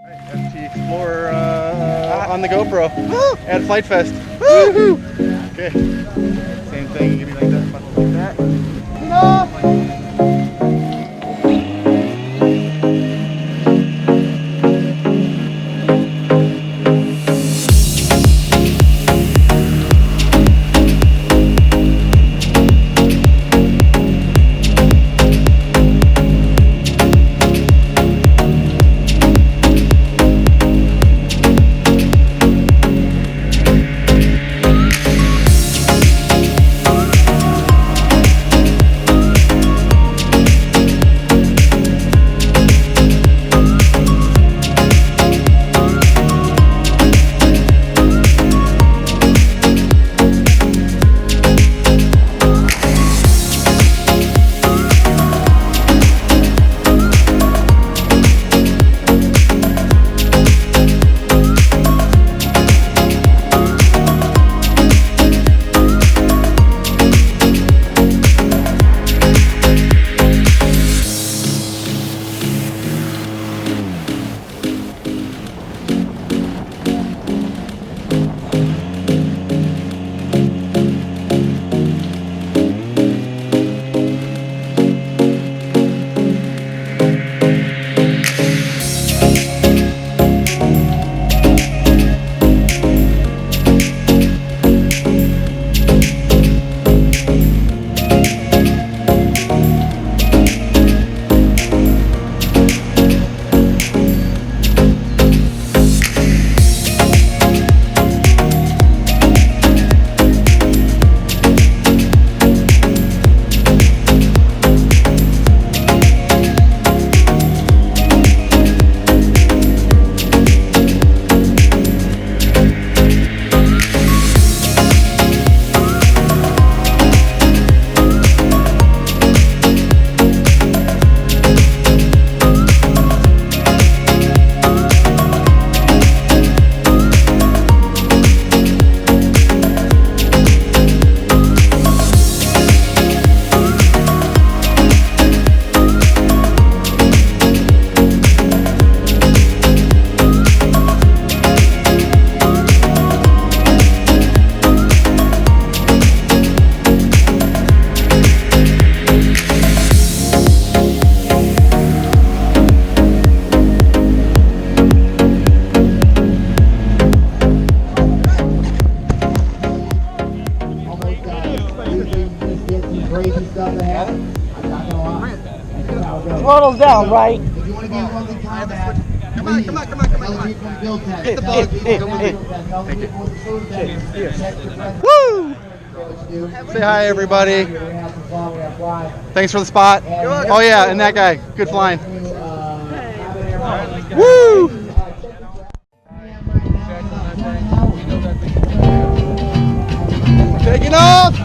FT Explorer on the GoPro at Flite Fest. Woo-hoo! Okay, same thing, give me like that, like that. No! Throttle's down, right? If you want to get involved in combat, come on. Hit the ball. Woo! Say hi, everybody. Thanks for the spot. Oh yeah, and that guy. Good flying. Woo! Taking off!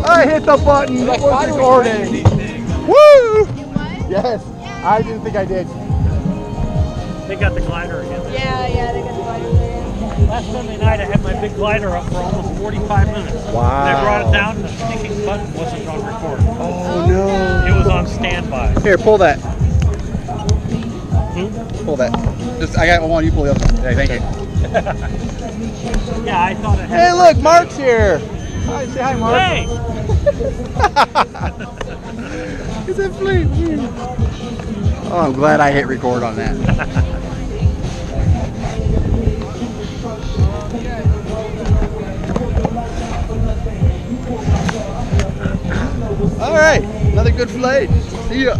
I hit the button. It was recording. Woo! Yes, I didn't think I did. They got the glider again. Yeah, they got the glider there. Last Sunday night, I had my big glider up for almost 45 minutes. Wow. And I brought it down, and the stinking button wasn't on record. Oh no. It was on standby. Here, pull that. Pull that. Just, I got one. You pull the other one. Okay, thank you. Yeah, I thought it had. Hey, look, Mark's here. Hi, say hi, Mark. Hey! Is that Flite? Oh, I'm glad I hit record on that. All right, another good Flite. See ya.